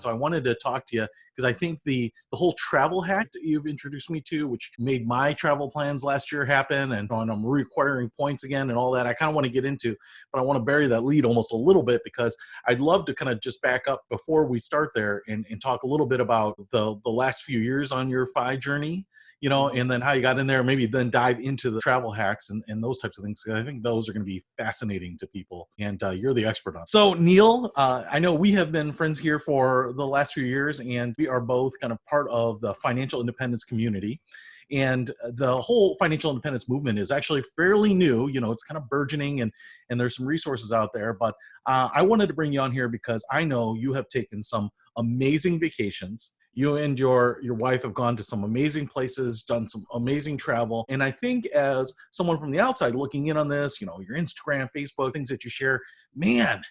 So I wanted to talk to you because I think the whole travel hack that you've introduced me to, which made my travel plans last year happen, and I'm reacquiring points again and all that, I kind of want to get into, but I want to bury that lead almost a little bit because I'd love to kind of just back up before we start there and talk a little bit about the last few years on your FI journey, and then how you got in there, maybe then dive into the travel hacks and those types of things. I think those are going to be fascinating to people, and you're the expert on it. So Neil, I know we have been friends here for the last few years, and we are both kind of part of the financial independence community. And the whole financial independence movement is actually fairly new. It's kind of burgeoning, and there's some resources out there. But I wanted to bring you on here because I know you have taken some amazing vacations. You and your wife have gone to some amazing places, done some amazing travel. And I think as someone from the outside looking in on this, your Instagram, Facebook, things that you share, man,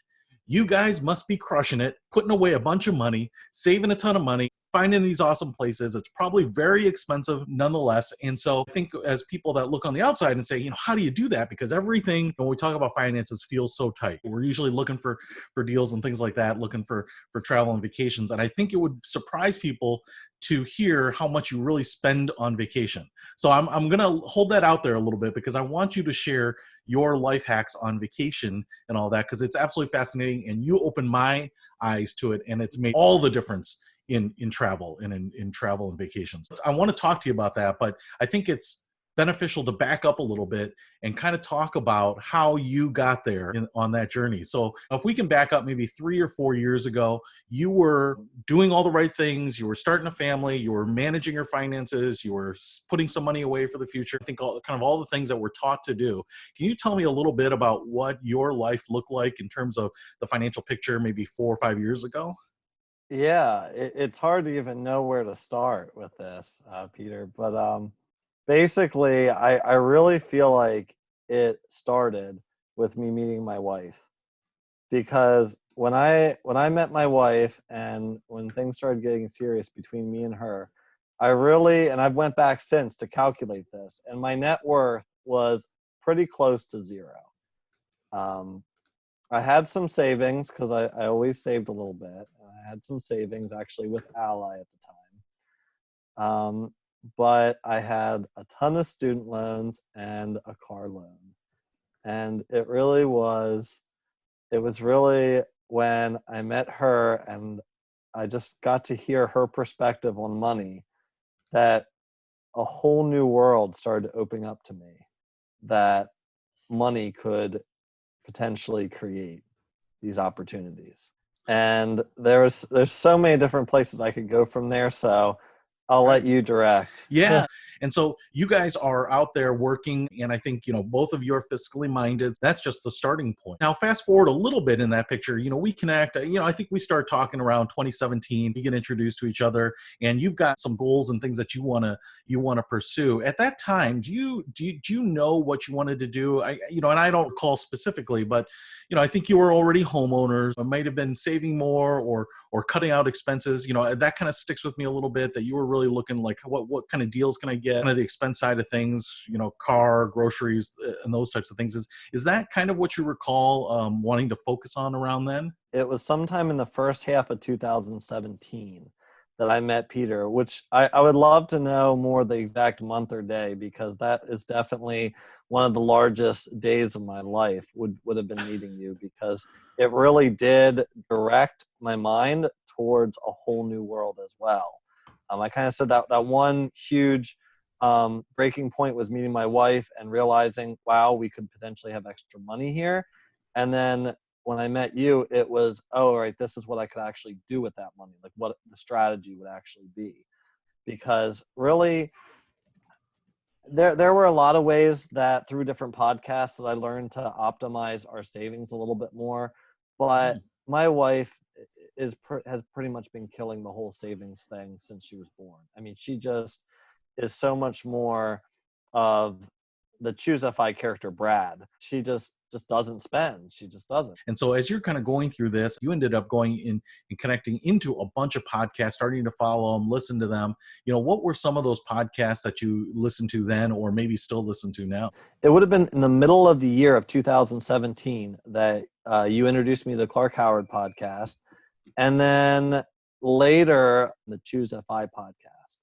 you guys must be crushing it, putting away a bunch of money, saving a ton of money, finding these awesome places. It's probably very expensive nonetheless. And so I think as people that look on the outside and say, how do you do that? Because everything, when we talk about finances, feels so tight. We're usually looking for deals and things like that, looking for travel and vacations. And I think it would surprise people to hear how much you really spend on vacation. So I'm going to hold that out there a little bit because I want you to share your life hacks on vacation and all that, because it's absolutely fascinating. And you opened my eyes to it, and it's made all the difference in travel and in travel and vacations. I want to talk to you about that, but I think it's beneficial to back up a little bit and kind of talk about how you got there on that journey. So if we can back up maybe 3 or 4 years ago, you were doing all the right things. You were starting a family. You were managing your finances. You were putting some money away for the future. I think all the things that we're taught to do. Can you tell me a little bit about what your life looked like in terms of the financial picture maybe 4 or 5 years ago? Yeah, it's hard to even know where to start with this, Peter. But basically, I really feel like it started with me meeting my wife, because when I met my wife and when things started getting serious between me and her, and I've went back since to calculate this, and my net worth was pretty close to zero. I had some savings because I always saved a little bit. I had some savings actually with Ally at the time. But I had a ton of student loans and a car loan. And it was really when I met her and I just got to hear her perspective on money that a whole new world started opening up to me, that money could potentially create these opportunities. And there's so many different places I could go from there. So I'll let you direct. Yeah. And so you guys are out there working, and I think, both of you are fiscally minded. That's just the starting point. Now, fast forward a little bit in that picture, we connect, I think we start talking around 2017, we get introduced to each other, and you've got some goals and things that you want to pursue. At that time, do you know what you wanted to do? And I don't recall specifically, but I think you were already homeowners. It might have been saving more or cutting out expenses. That kind of sticks with me a little bit, that you were really looking like what kind of deals can I get, kind of the expense side of things, car, groceries, and those types of things. Is that kind of what you recall wanting to focus on around then? It was sometime in the first half of 2017 that I met Peter, which I would love to know more the exact month or day, because that is definitely one of the largest days of my life would have been meeting you, because it really did direct my mind towards a whole new world as well. I kind of said that one huge breaking point was meeting my wife and realizing, wow, we could potentially have extra money here. And then when I met you, it was, oh, right, this is what I could actually do with that money, like what the strategy would actually be. Because really, there were a lot of ways that through different podcasts that I learned to optimize our savings a little bit more. But my wife has pretty much been killing the whole savings thing since she was born. I mean, she just is so much more of the Choose FI character, Brad. She just doesn't spend. She just doesn't. And so as you're kind of going through this, you ended up going in and connecting into a bunch of podcasts, starting to follow them, listen to them. What were some of those podcasts that you listened to then, or maybe still listen to now? It would have been in the middle of the year of 2017 that you introduced me to the Clark Howard podcast. And then later, the Choose FI podcast,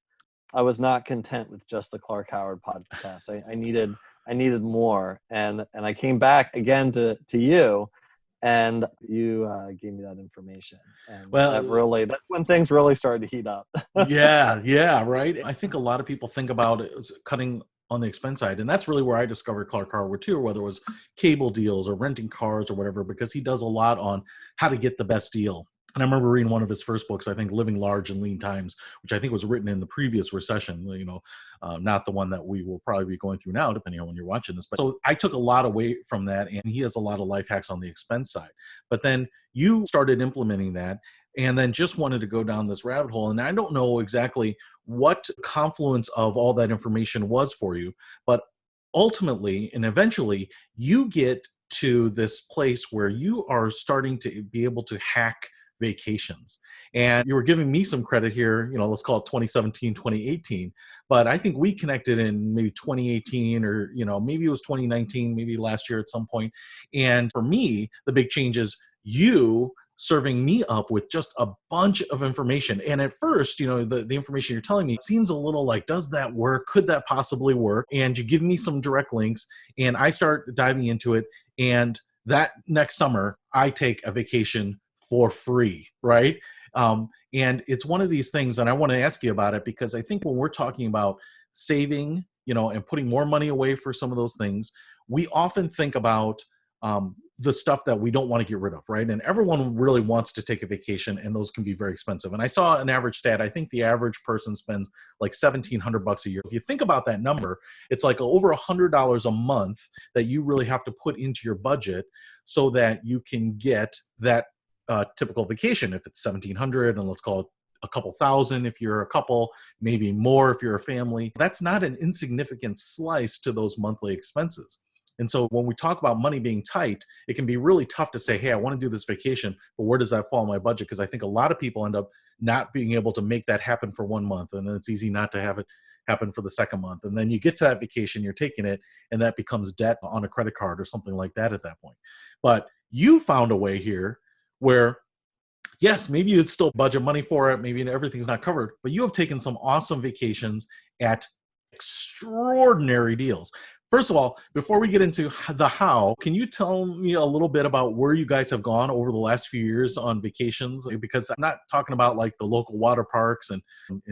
I was not content with just the Clark Howard podcast. I needed more, and I came back again to you, and you gave me that information, and Well, that's when things really started to heat up. yeah, yeah, right. I think a lot of people think about it as cutting on the expense side, and that's really where I discovered Clark Harwood too, whether it was cable deals or renting cars or whatever, because he does a lot on how to get the best deal. And I remember reading one of his first books, I think, "Living Large in Lean Times," which I think was written in the previous recession. Not the one that we will probably be going through now, depending on when you're watching this. But so I took a lot away from that, and he has a lot of life hacks on the expense side. But then you started implementing that, and then just wanted to go down this rabbit hole. And I don't know exactly what confluence of all that information was for you, but ultimately and eventually you get to this place where you are starting to be able to hack vacations. And you were giving me some credit here, let's call it 2017, 2018, but I think we connected in maybe 2018, or maybe it was 2019, maybe last year at some point. And for me, the big change is you serving me up with just a bunch of information. And at first, the information you're telling me seems a little like, does that work? Could that possibly work? And you give me some direct links, and I start diving into it. And that next summer, I take a vacation for free, right? And it's one of these things, and I want to ask you about it, because I think when we're talking about saving, and putting more money away for some of those things, we often think about the stuff that we don't want to get rid of, right? And everyone really wants to take a vacation, and those can be very expensive. And I saw an average stat. I think the average person spends like $1,700 a year. If you think about that number, it's like over $100 a month that you really have to put into your budget so that you can get that typical vacation. If it's 1,700, and let's call it a couple thousand if you're a couple, maybe more if you're a family, that's not an insignificant slice to those monthly expenses. And so when we talk about money being tight, it can be really tough to say, hey, I want to do this vacation, but where does that fall in my budget? Because I think a lot of people end up not being able to make that happen for 1 month. And then it's easy not to have it happen for the second month. And then you get to that vacation, you're taking it, and that becomes debt on a credit card or something like that at that point. But you found a way here where, yes, maybe you'd still budget money for it, maybe everything's not covered, but you have taken some awesome vacations at extraordinary deals. First of all, before we get into the how, can you tell me a little bit about where you guys have gone over the last few years on vacations? Because I'm not talking about like the local water parks and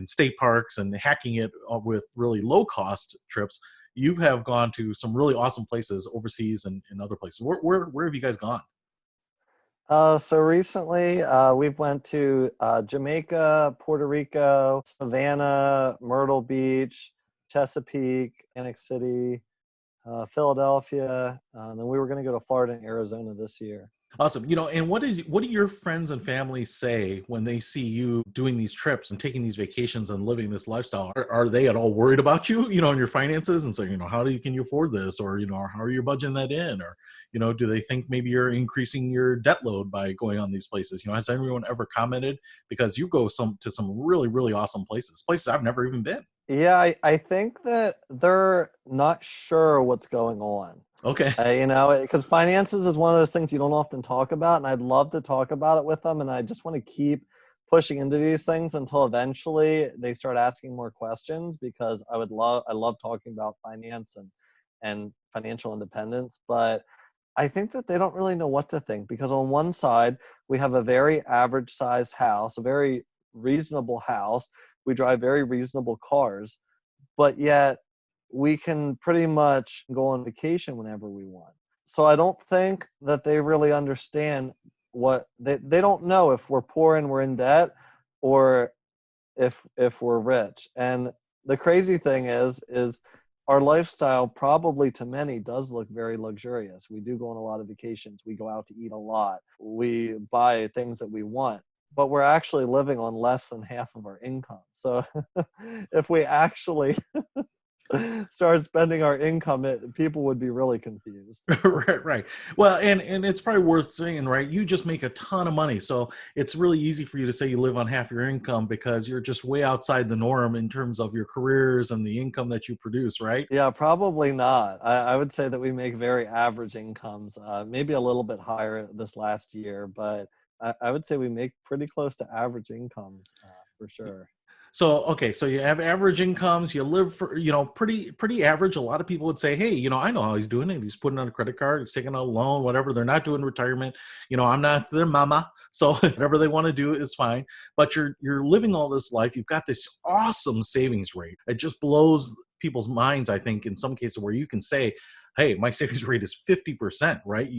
state parks and hacking it with really low cost trips. You have gone to some really awesome places overseas and other places. Where have you guys gone? So recently, we've went to Jamaica, Puerto Rico, Savannah, Myrtle Beach, Chesapeake, Atlantic City, Philadelphia, and then we were going to go to Florida and Arizona this year. Awesome. And what do your friends and family say when they see you doing these trips and taking these vacations and living this lifestyle? Are they at all worried about you, and your finances, and saying, can you afford this? Or, how are you budgeting that in? Or, do they think maybe you're increasing your debt load by going on these places? Has anyone ever commented? Because you go to some really, really awesome places I've never even been. Yeah, I think that they're not sure what's going on. Okay. Because finances is one of those things you don't often talk about, and I'd love to talk about it with them, and I just want to keep pushing into these things until eventually they start asking more questions, because I love talking about finance and financial independence, but I think that they don't really know what to think, because on one side, we have a very average sized house, a very reasonable house. We drive very reasonable cars, but yet we can pretty much go on vacation whenever we want. So I don't think that they really understand what they don't know if we're poor and we're in debt, or if we're rich. And the crazy thing is our lifestyle probably to many does look very luxurious. We do go on a lot of vacations. We go out to eat a lot. We buy things that we want, but we're actually living on less than half of our income. So if we actually start spending our income, people would be really confused. Right. Well, and it's probably worth saying, right? You just make a ton of money. So it's really easy for you to say you live on half your income, because you're just way outside the norm in terms of your careers and the income that you produce, right? Yeah, probably not. I would say that we make very average incomes, maybe a little bit higher this last year, but I would say we make pretty close to average incomes for sure. So, okay, so you have average incomes, you live for, pretty average. A lot of people would say, hey, I know how he's doing it. He's putting on a credit card, he's taking out a loan, whatever. They're not doing retirement. I'm not their mama. So whatever they want to do is fine. But you're living all this life. You've got this awesome savings rate. It just blows people's minds, I think, in some cases where you can say, hey, my savings rate is 50%, right?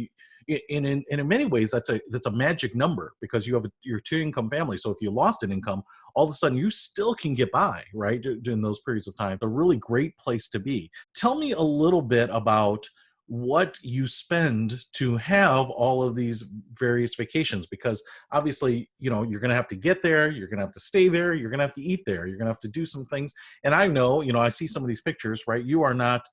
In many ways, that's a magic number because you have your two income family. So if you lost an income, all of a sudden you still can get by, right? During those periods of time. A really great place to be. Tell me a little bit about what you spend to have all of these various vacations, because obviously, you're going to have to get there, you're going to have to stay there, you're going to have to eat there, you're going to have to do some things. And I know, I see some of these pictures, right? You are not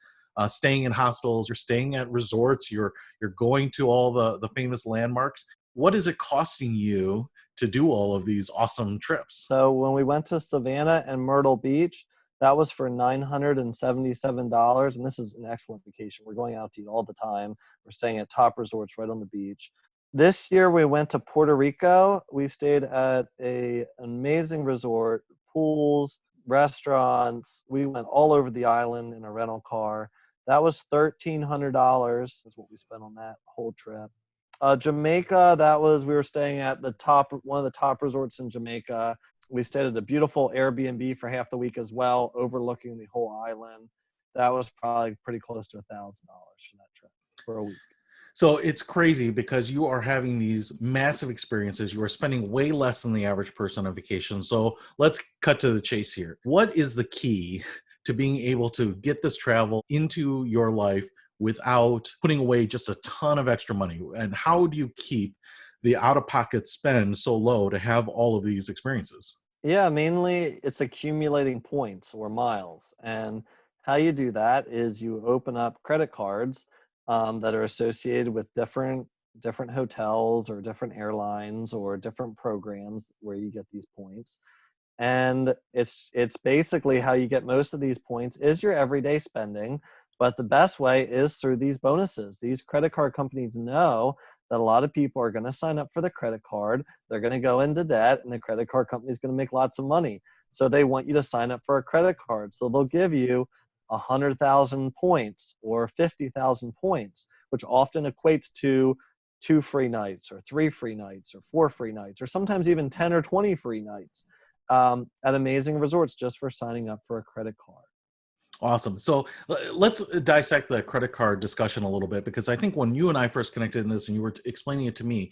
staying in hostels, you're staying at resorts, you're going to all the famous landmarks. What is it costing you to do all of these awesome trips? So when we went to Savannah and Myrtle Beach, that was for $977. And this is an excellent vacation. We're going out to eat all the time. We're staying at top resorts right on the beach. This year we went to Puerto Rico. We stayed at an amazing resort, pools, restaurants. We went all over the island in a rental car. That was $1,300 is what we spent on that whole trip. Jamaica, we were staying at one of the top resorts in Jamaica. We stayed at a beautiful Airbnb for half the week as well, overlooking the whole island. That was probably pretty close to $1,000 for that trip for a week. So it's crazy because you are having these massive experiences. You are spending way less than the average person on vacation. So let's cut to the chase here. What is the key to being able to get this travel into your life without putting away just a ton of extra money? And how do you keep the out-of-pocket spend so low to have all of these experiences? Yeah, mainly it's accumulating points or miles. And how you do that is you open up credit cards that are associated with different hotels or different airlines or different programs where you get these points. And it's basically how you get most of these points is your everyday spending, but the best way is through these bonuses. These credit card companies know that a lot of people are going to sign up for the credit card, they're going to go into debt, and the credit card company is going to make lots of money. So they want you to sign up for a credit card. So they'll give you 100,000 points or 50,000 points, which often equates to 2 free nights or 3 free nights or 4 free nights, or sometimes even 10 or 20 free nights at amazing resorts just for signing up for a credit card. Awesome. So let's dissect the credit card discussion a little bit, because I think when you and I first connected in this and you were explaining it to me,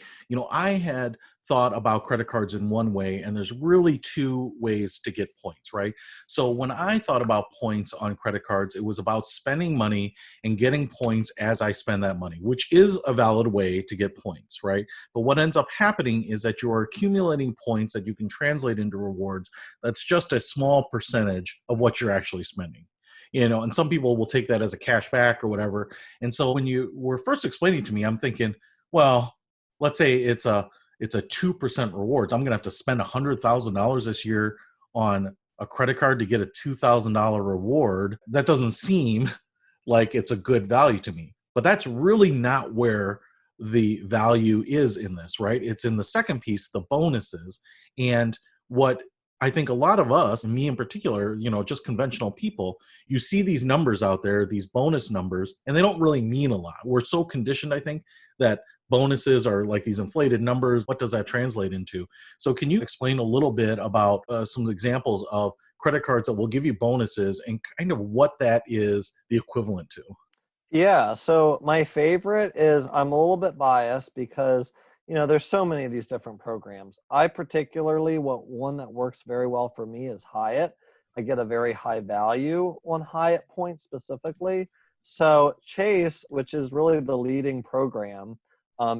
I had thought about credit cards in one way, and there's really two ways to get points, right? So when I thought about points on credit cards, it was about spending money and getting points as I spend that money, which is a valid way to get points, right? But what ends up happening is that you're accumulating points that you can translate into rewards. That's just a small percentage of what you're actually spending. And some people will take that as a cash back or whatever. And so when you were first explaining to me, I'm thinking, well, let's say it's a 2% rewards. I'm going to have to spend $100,000 this year on a credit card to get a $2,000 reward. That doesn't seem like it's a good value to me. But that's really not where the value is in this, right? It's in the second piece, the bonuses. And what I think a lot of us, me in particular, just conventional people, you see these numbers out there, these bonus numbers, and they don't really mean a lot. We're so conditioned, I think, that bonuses are like these inflated numbers. What does that translate into? So can you explain a little bit about some examples of credit cards that will give you bonuses and kind of what that is the equivalent to? Yeah, so my favorite is, I'm a little bit biased because there's so many of these different programs. I particularly, one that works very well for me is Hyatt. I get a very high value on Hyatt points specifically. So Chase, which is really the leading program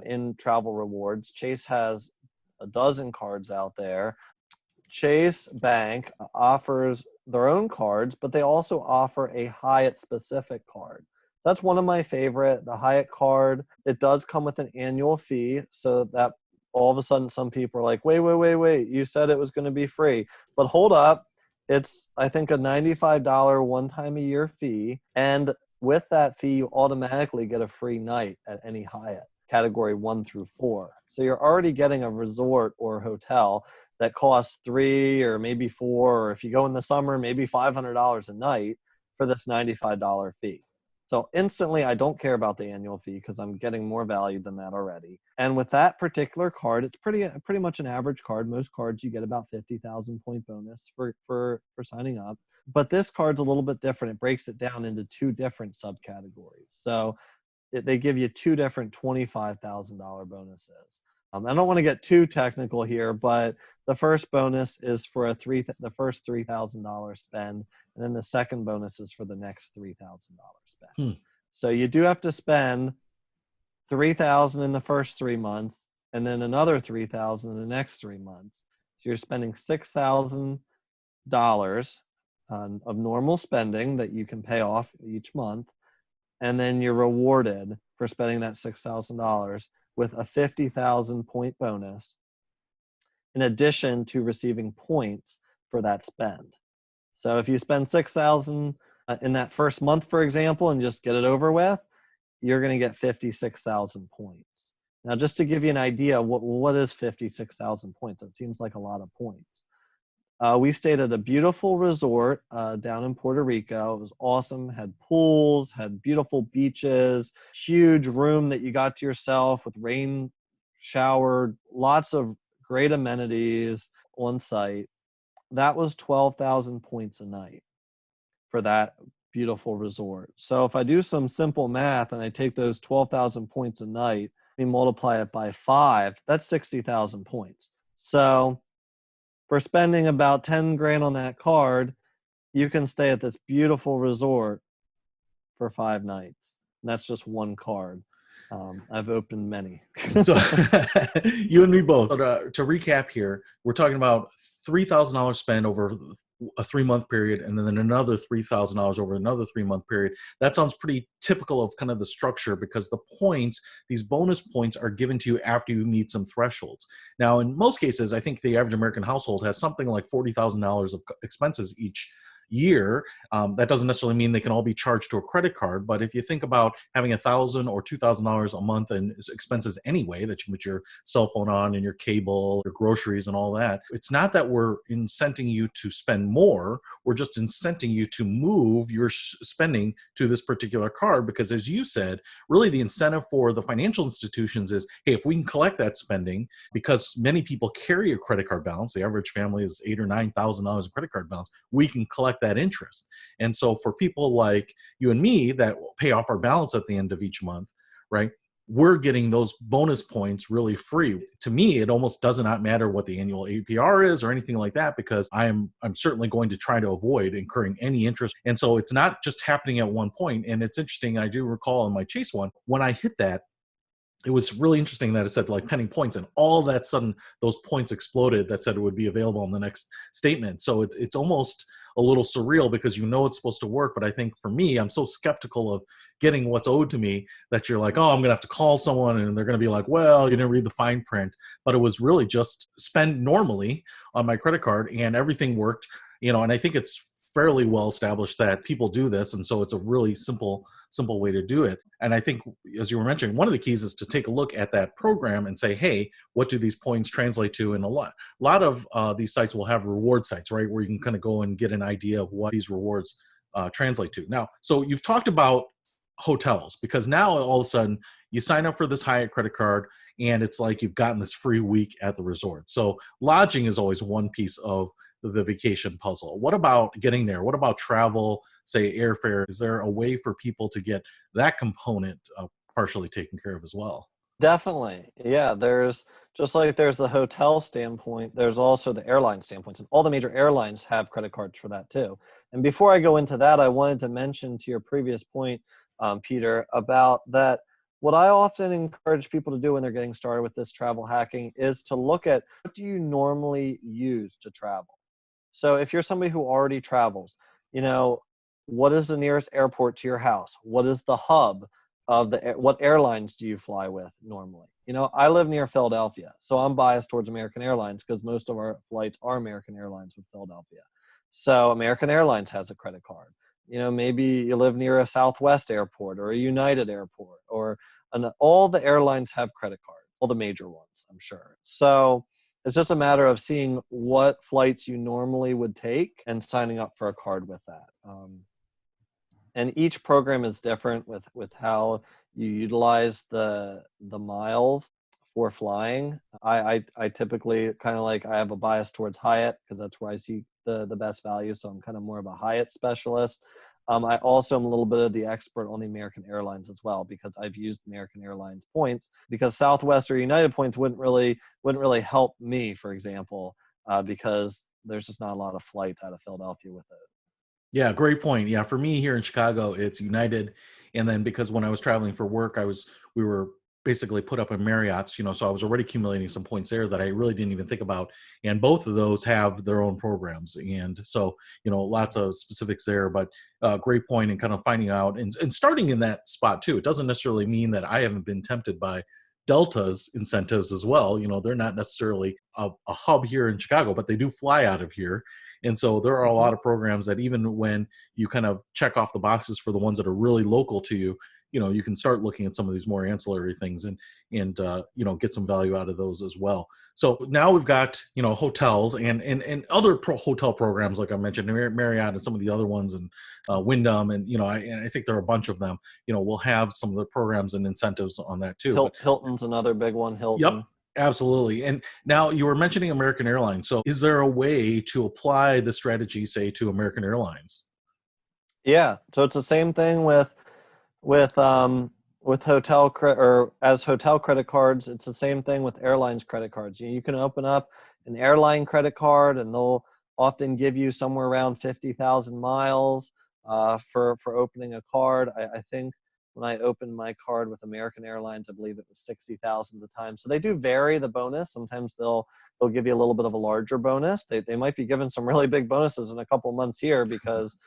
in travel rewards, Chase has a dozen cards out there. Chase Bank offers their own cards, but they also offer a Hyatt specific card. That's one of my favorite, the Hyatt card. It does come with an annual fee, so that all of a sudden some people are like, wait, you said it was going to be free. But hold up, it's, I think, a $95 one-time-a-year fee, and with that fee, you automatically get a free night at any Hyatt. category 1 through 4. So you're already getting a resort or hotel that costs 3 or maybe 4, or if you go in the summer, maybe $500 a night for this $95 fee. So instantly, I don't care about the annual fee because I'm getting more value than that already. And with that particular card, it's pretty much an average card. Most cards you get about 50,000 point bonus for signing up. But this card's a little bit different. It breaks it down into 2 different subcategories. So they give you 2 different $25,000 bonuses. I don't want to get too technical here, but the first bonus is for the first $3,000 spend, and then the second bonus is for the next $3,000 spend. So you do have to spend $3,000 in the first 3 months, and then another $3,000 in the next 3 months. So you're spending $6,000 of normal spending that you can pay off each month, and then you're rewarded for spending that $6,000 with a 50,000 point bonus, in addition to receiving points for that spend. So if you spend $6,000 in that first month, for example, and just get it over with, you're going to get 56,000 points. Now, just to give you an idea, what is 56,000 points? It seems like a lot of points. We stayed at a beautiful resort down in Puerto Rico. It was awesome. Had pools, had beautiful beaches, huge room that you got to yourself with rain shower, lots of great amenities on site. That was 12,000 points a night for that beautiful resort. So if I do some simple math and I take those 12,000 points a night and multiply it by 5, that's 60,000 points. So for spending about 10 grand on that card, you can stay at this beautiful resort for 5 nights. And that's just one card. I've opened many. So you and me both. To recap here, we're talking about $3,000 spend over a 3-month period, and then another $3,000 over another 3-month period. That sounds pretty typical of kind of the structure, because the points, these bonus points, are given to you after you meet some thresholds. Now, in most cases, I think the average American household has something like $40,000 of expenses each year. That doesn't necessarily mean they can all be charged to a credit card, but if you think about having $1,000 or $2,000 a month in expenses anyway, that you put your cell phone on and your cable, your groceries and all that, it's not that we're incenting you to spend more, we're just incenting you to move your spending to this particular card, because as you said, really the incentive for the financial institutions is, hey, if we can collect that spending, because many people carry a credit card balance, the average family is $8,000 or $9,000 in credit card balance, we can collect that interest. And so for people like you and me that pay off our balance at the end of each month, right, we're getting those bonus points really free. To me, it almost does not matter what the annual APR is or anything like that, because I'm certainly going to try to avoid incurring any interest. And so it's not just happening at one point. And it's interesting, I do recall in my Chase one, when I hit that, it was really interesting that it said like pending points, and all of that sudden those points exploded that said it would be available in the next statement. So it's almost a little surreal, because you know it's supposed to work. But I think for me, I'm so skeptical of getting what's owed to me that you're like, oh, I'm going to have to call someone and they're going to be like, well, you didn't read the fine print. But it was really just spend normally on my credit card and everything worked, and I think it's fairly well established that people do this. And so it's a really simple way to do it. And I think, as you were mentioning, one of the keys is to take a look at that program and say, hey, what do these points translate to? And a lot of these sites will have reward sites, right, where you can kind of go and get an idea of what these rewards translate to. Now, so you've talked about hotels, because now all of a sudden you sign up for this Hyatt credit card and it's like you've gotten this free week at the resort. So lodging is always one piece of the vacation puzzle. What about getting there? What about travel, say airfare? Is there a way for people to get that component partially taken care of as well? Definitely. Yeah, there's just like there's the hotel standpoint, there's also the airline standpoints, and all the major airlines have credit cards for that too. And before I go into that, I wanted to mention to your previous point, Peter, about that. What I often encourage people to do when they're getting started with this travel hacking is to look at, what do you normally use to travel? So if you're somebody who already travels, what is the nearest airport to your house? What is the hub of what airlines do you fly with normally? I live near Philadelphia, so I'm biased towards American Airlines because most of our flights are American Airlines with Philadelphia. So American Airlines has a credit card. Maybe you live near a Southwest airport or a United airport or and all the airlines have credit cards, all the major ones, I'm sure. So it's just a matter of seeing what flights you normally would take and signing up for a card with that. And each program is different with how you utilize the miles for flying. I typically kind of like, I have a bias towards Hyatt because that's where I see the best value. So I'm kind of more of a Hyatt specialist. I also am a little bit of the expert on the American Airlines as well, because I've used American Airlines points, because Southwest or United points wouldn't really help me, for example, because there's just not a lot of flights out of Philadelphia with it. Yeah, great point. Yeah, for me here in Chicago, it's United, and then because when I was traveling for work, we were basically put up in Marriott's, so I was already accumulating some points there that I really didn't even think about. And both of those have their own programs, and so lots of specifics there. But great point, and kind of finding out and starting in that spot too. It doesn't necessarily mean that I haven't been tempted by Delta's incentives as well. They're not necessarily a hub here in Chicago, but they do fly out of here. And so there are a Mhm. lot of programs that even when you kind of check off the boxes for the ones that are really local to you, you can start looking at some of these more ancillary things and get some value out of those as well. So now we've got hotels and other hotel programs like I mentioned, Marriott and some of the other ones, and Wyndham, and I think there are a bunch of them. We'll have some of the programs and incentives on that too. But Hilton's another big one. yep, Hilton. absolutely. And now you were mentioning American Airlines. So is there a way to apply the strategy, say, to American Airlines? Yeah. So it's the same thing with or as hotel credit cards. It's the same thing with airlines credit cards. You can open up an airline credit card, and they'll often give you somewhere around 50,000 miles for opening a card. I think when I opened my card with American Airlines, I believe it was 60,000 at the time. So they do vary the bonus. Sometimes they'll give you a little bit of a larger bonus. They might be giving some really big bonuses in a couple months here because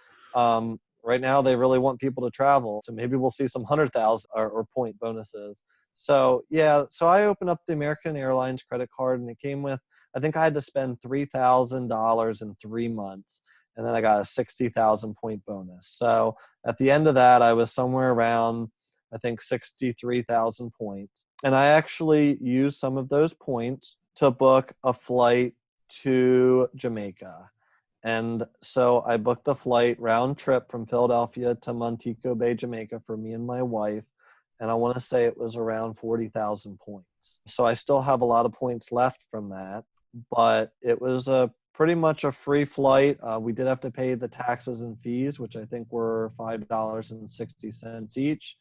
right now they really want people to travel. So maybe we'll see some 100,000 or point bonuses. So yeah, so I opened up the American Airlines credit card, and it came with, I think I had to spend $3,000 in 3 months, and then I got a 60,000 point bonus. So at the end of that, I was somewhere around, I think, 63,000 points. And I actually used some of those points to book a flight to Jamaica. And so I booked the flight round trip from Philadelphia to Montego Bay, Jamaica for me and my wife. And I want to say it was around 40,000 points. So I still have a lot of points left from that, but it was pretty much a free flight. We did have to pay the taxes and fees, which I think were $5.60 each.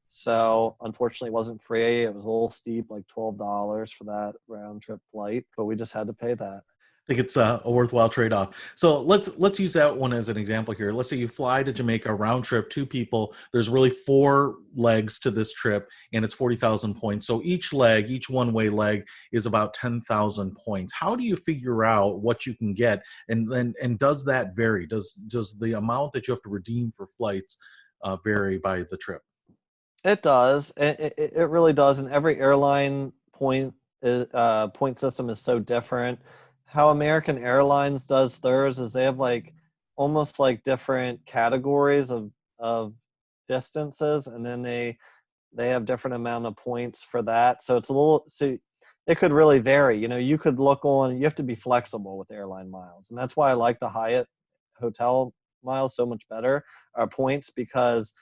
So unfortunately, it wasn't free. It was a little steep, like $12 for that round trip flight, but we just had to pay that. I think it's a worthwhile trade-off. So let's use that one as an example here. Let's say you fly to Jamaica, round trip, two people. There's really four legs to this trip, and it's 40,000 points. So each leg, each one-way leg, is about 10,000 points. How do you figure out what you can get, and does that vary? Does the amount that you have to redeem for flights vary by the trip? It does. It really does. And every airline point system is so different. How American Airlines does theirs is they have like almost like different categories of distances, and then they have different amount of points for that. So it's a little, so it could really vary. You could look on. You have to be flexible with airline miles, and that's why I like the Hyatt hotel miles so much better, points, because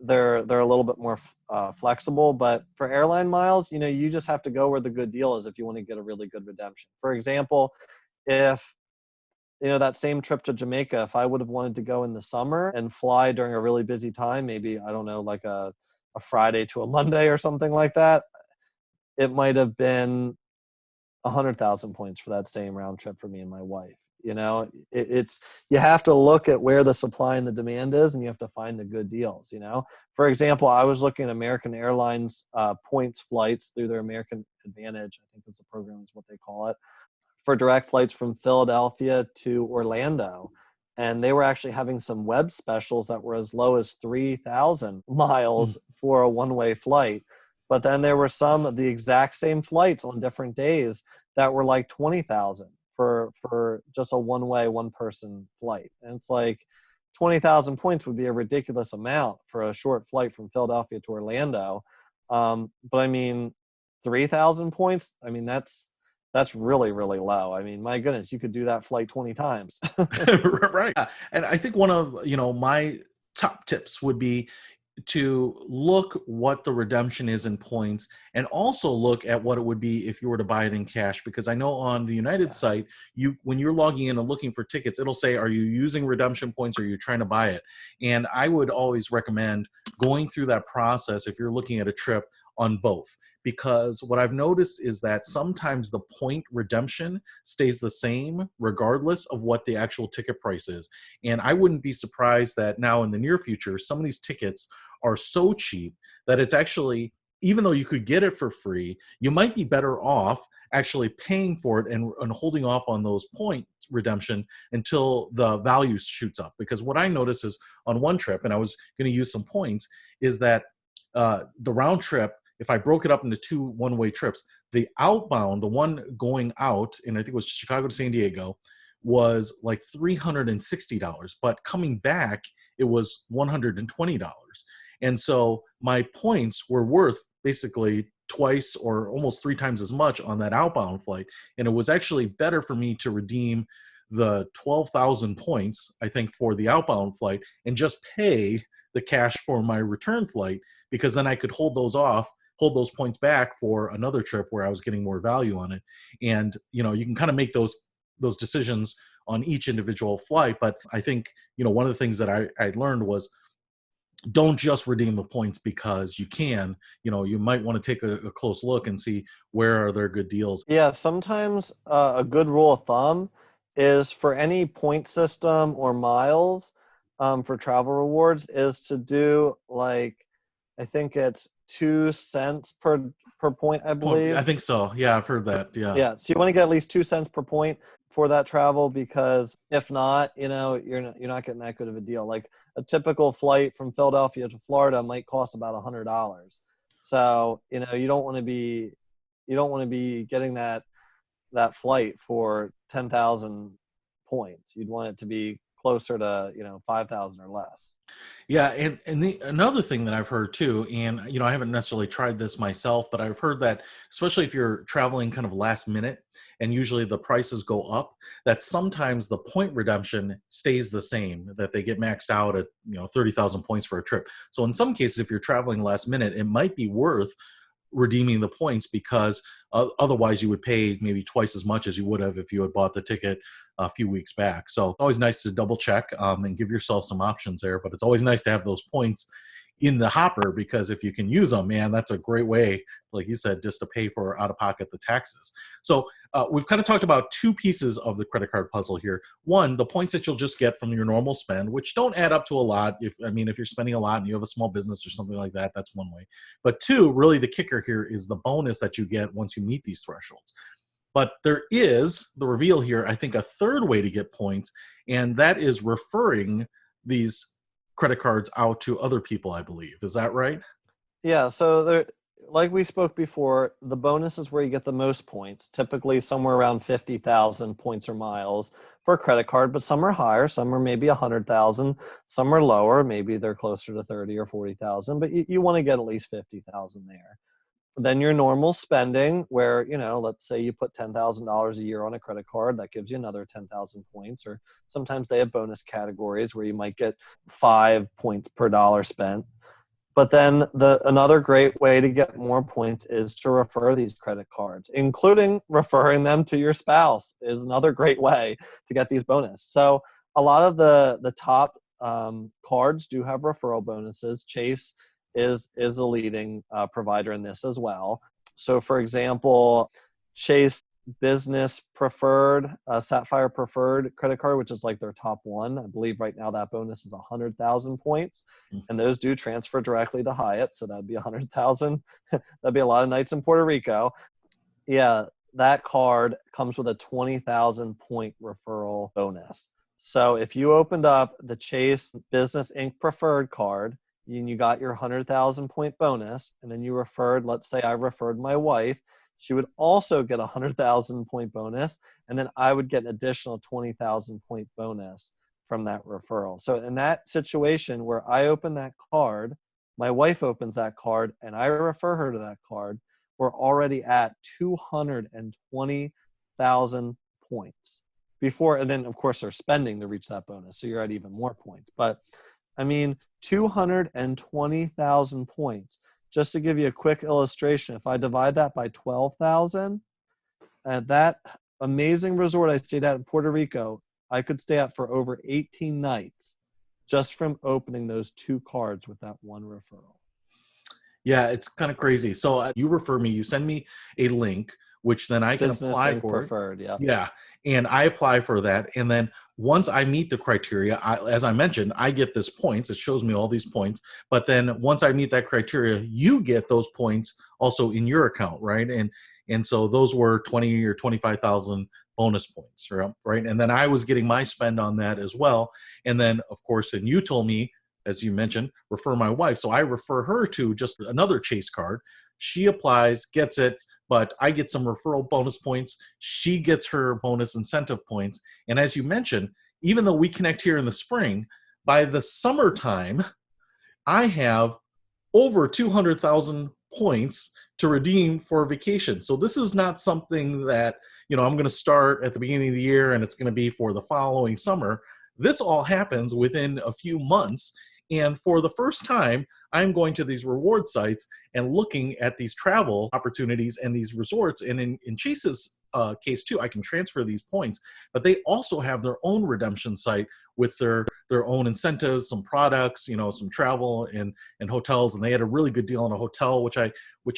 they're a little bit more flexible. But for airline miles, you just have to go where the good deal is if you want to get a really good redemption. For example, if that same trip to Jamaica, if I would have wanted to go in the summer and fly during a really busy time, maybe, I don't know, like a Friday to a Monday or something like that, it might have been 100,000 points for that same round trip for me and my wife. It's, you have to look at where the supply and the demand is, and you have to find the good deals. For example, I was looking at American Airlines points flights through their American Advantage, I think it's the program is what they call it, for direct flights from Philadelphia to Orlando. And they were actually having some web specials that were as low as 3,000 miles for a one-way flight. But then there were some of the exact same flights on different days that were like 20,000 for just a one-way, one-person flight. And it's like 20,000 points would be a ridiculous amount for a short flight from Philadelphia to Orlando. But I mean, 3,000 points. I mean, that's really, really low. I mean, my goodness, you could do that flight 20 times. Right. And I think one of, my top tips would be to look what the redemption is in points, and also look at what it would be if you were to buy it in cash, because I know on the United Yeah. site, you when you're logging in and looking for tickets, it'll say, are you using redemption points or are you trying to buy it? And I would always recommend going through that process if you're looking at a trip on both, because what I've noticed is that sometimes the point redemption stays the same regardless of what the actual ticket price is. And I wouldn't be surprised that now in the near future, some of these tickets are so cheap that it's actually, even though you could get it for free, you might be better off actually paying for it and holding off on those point redemption until the value shoots up. Because what I noticed is on one trip, and I was going to use some points, is that the round trip, if I broke it up into two one-way trips, the outbound, the one going out, and I think it was Chicago to San Diego, was like $360, but coming back it was $120. And so my points were worth basically twice or almost three times as much on that outbound flight. And it was actually better for me to redeem the 12,000 points, I think, for the outbound flight and just pay the cash for my return flight, because then I could hold those points back for another trip where I was getting more value on it. And you can kind of make those decisions on each individual flight. But I think one of the things that I learned was, don't just redeem the points because you can. You might want to take a close look and see where are there good deals. Yeah, sometimes a good rule of thumb is for any point system or miles for travel rewards is to do like, I think it's 2 cents per point, I I believe. think so. Yeah, I've heard that. Yeah. Yeah, so you want to get at least 2 cents per point for that travel, because if not, you're not getting that good of a deal. Like a typical flight from Philadelphia to Florida might cost about $100. So, you don't want to be getting that flight for 10,000 points. You'd want it to be closer to, 5,000 or less. Yeah, and another thing that I've heard too, and I haven't necessarily tried this myself, but I've heard that especially if you're traveling kind of last minute, and usually the prices go up, that sometimes the point redemption stays the same, that they get maxed out at 30,000 points for a trip. So in some cases, if you're traveling last minute, it might be worth redeeming the points, because otherwise you would pay maybe twice as much as you would have if you had bought the ticket a few weeks back. So it's always nice to double check and give yourself some options there. But it's always nice to have those points in the hopper, because if you can use them, man, that's a great way, like you said, just to pay for out of pocket the taxes. So we've kind of talked about two pieces of the credit card puzzle here. One, the points that you'll just get from your normal spend, which don't add up to a lot. If you're spending a lot and you have a small business or something like that, that's one way. But two, really the kicker here is the bonus that you get once you meet these thresholds. But there is the reveal here, I think, a third way to get points, and that is referring these credit cards out to other people, I believe. Is that right? Yeah, so there, like we spoke before, the bonus is where you get the most points, typically somewhere around 50,000 points or miles for a credit card, but some are higher, some are maybe 100,000, some are lower, maybe they're closer to 30 or 40,000, but you want to get at least 50,000 there. Then your normal spending, where, let's say you put $10,000 a year on a credit card, that gives you another 10,000 points. Or sometimes they have bonus categories where you might get 5 points per dollar spent. But then another great way to get more points is to refer these credit cards, including referring them to your spouse is another great way to get these bonus. So a lot of the top cards do have referral bonuses. Chase is a leading provider in this as well. So for example, Chase Business Preferred, Sapphire Preferred credit card, which is like their top one. I believe right now that bonus is 100,000 points, and those do transfer directly to Hyatt. So that'd be 100,000. That'd be a lot of nights in Puerto Rico. Yeah, that card comes with a 20,000 point referral bonus. So if you opened up the Chase Business Inc. Preferred card and you got your 100,000 point bonus, and then you referred, let's say I referred my wife, she would also get a 100,000 point bonus, and then I would get an additional 20,000 point bonus from that referral. So in that situation where I open that card My wife opens that card and I refer her to that card. We're already at 220,000 points before. And then, of course, they're spending to reach that bonus. So you're at even more points. But I mean, 220,000 points. Just to give you a quick illustration, if I divide that by 12,000, at that amazing resort I stayed at in Puerto Rico, I could stay at for over 18 nights just from opening those 2 cards with that one referral. Yeah, it's kind of crazy. So you refer me, you send me a link, which then I can Business apply Inc. for it. preferred, yeah. Yeah. And I apply for that. And then once I meet the criteria, as I mentioned, I get this points. It shows me all these points. But then once I meet that criteria, you get those points also in your account, right? And so those were 20 or 25,000 bonus points, right? And then I was getting my spend on that as well. And then, of course, and you told me, as you mentioned, refer my wife. So I refer her to just another Chase card. She applies, gets it, but I get some referral bonus points. She gets her bonus incentive points. And as you mentioned, even though we connect here in the spring, by the summertime, I have over 200,000 points to redeem for a vacation. So this is not something that, I'm going to start at the beginning of the year and it's going to be for the following summer. This all happens within a few months. And for the first time, I'm going to these reward sites and looking at these travel opportunities and these resorts. And in Chase's case too, I can transfer these points, but they also have their own redemption site with their own incentives, some products, some travel and hotels. And they had a really good deal on a hotel, which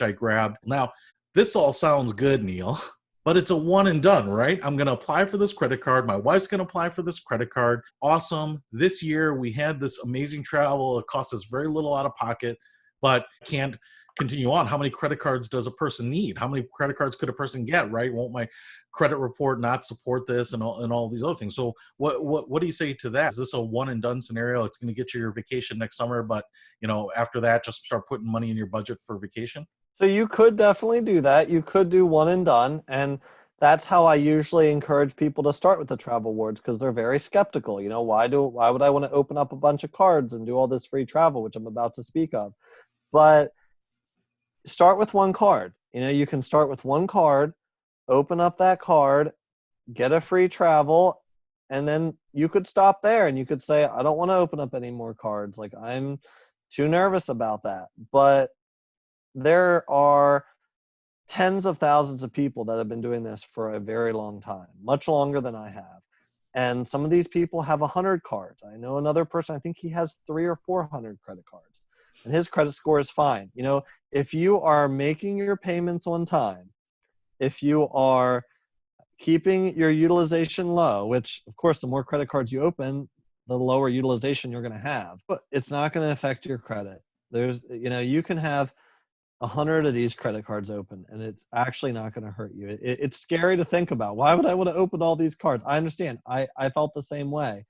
I grabbed. Now, this all sounds good, Neil. But it's a one and done, right? I'm going to apply for this credit card. My wife's going to apply for this credit card. Awesome. This year we had this amazing travel. It cost us very little out of pocket, but can't continue on. How many credit cards does a person need? How many credit cards could a person get, right? Won't my credit report not support this and all these other things? So what do you say to that? Is this a one and done scenario? It's going to get you your vacation next summer, but after that, just start putting money in your budget for vacation? So you could definitely do that. You could do one and done. And that's how I usually encourage people to start with the travel awards, because they're very skeptical. Why would I want to open up a bunch of cards and do all this free travel, which I'm about to speak of? But start with one card. You can start with one card, open up that card, get a free travel, and then you could stop there and you could say, I don't want to open up any more cards. Like, I'm too nervous about that. But there are tens of thousands of people that have been doing this for a very long time, much longer than I have. And some of these people have 100 cards. I know another person, I think he has 300 or 400 credit cards, and his credit score is fine. If you are making your payments on time, if you are keeping your utilization low, which of course, the more credit cards you open, the lower utilization you're going to have, but it's not going to affect your credit. You can have 100 of these credit cards open and it's actually not going to hurt you. It's scary to think about. Why would I want to open all these cards? I understand. I felt the same way,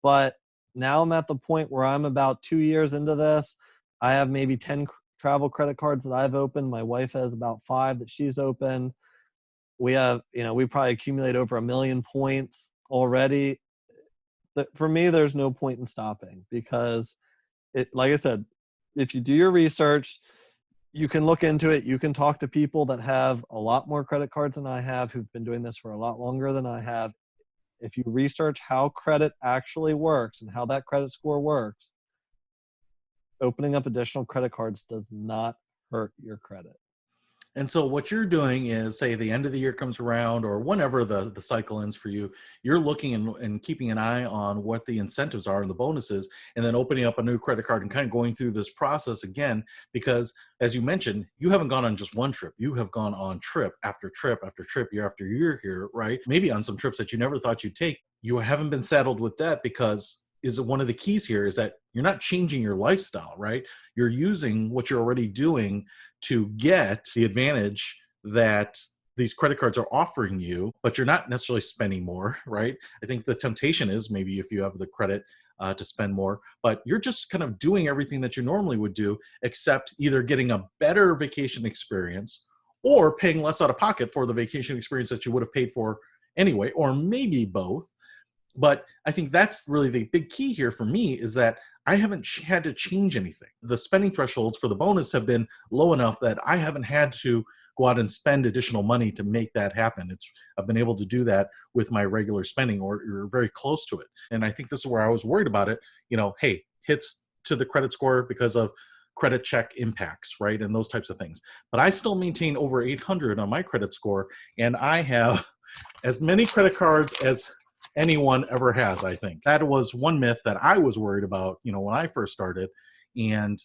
but now I'm at the point where I'm about 2 years into this. I have maybe 10 travel credit cards that I've opened. My wife has about 5 that she's opened. We have, we probably accumulate over 1 million points already. For me, there's no point in stopping, because like I said, if you do your research, you can look into it. You can talk to people that have a lot more credit cards than I have, who've been doing this for a lot longer than I have. If you research how credit actually works and how that credit score works, opening up additional credit cards does not hurt your credit. And so what you're doing is, say the end of the year comes around, or whenever the cycle ends for you, you're looking and keeping an eye on what the incentives are and the bonuses, and then opening up a new credit card and kind of going through this process again. Because as you mentioned, you haven't gone on just one trip. You have gone on trip after trip after trip, year after year here, right? Maybe on some trips that you never thought you'd take. You haven't been saddled with debt because one of the keys here is that you're not changing your lifestyle, right? You're using what you're already doing to get the advantage that these credit cards are offering you, but you're not necessarily spending more, right? I think the temptation is maybe if you have the credit to spend more, but you're just kind of doing everything that you normally would do, except either getting a better vacation experience or paying less out of pocket for the vacation experience that you would have paid for anyway, or maybe both. But I think that's really the big key here for me, is that I haven't had to change anything. The spending thresholds for the bonus have been low enough that I haven't had to go out and spend additional money to make that happen. I've been able to do that with my regular spending, or very close to it. And I think this is where I was worried about it. Hey, hits to the credit score because of credit check impacts, right? And those types of things. But I still maintain over 800 on my credit score, and I have as many credit cards as anyone ever has. I think that was one myth that I was worried about, when I first started, and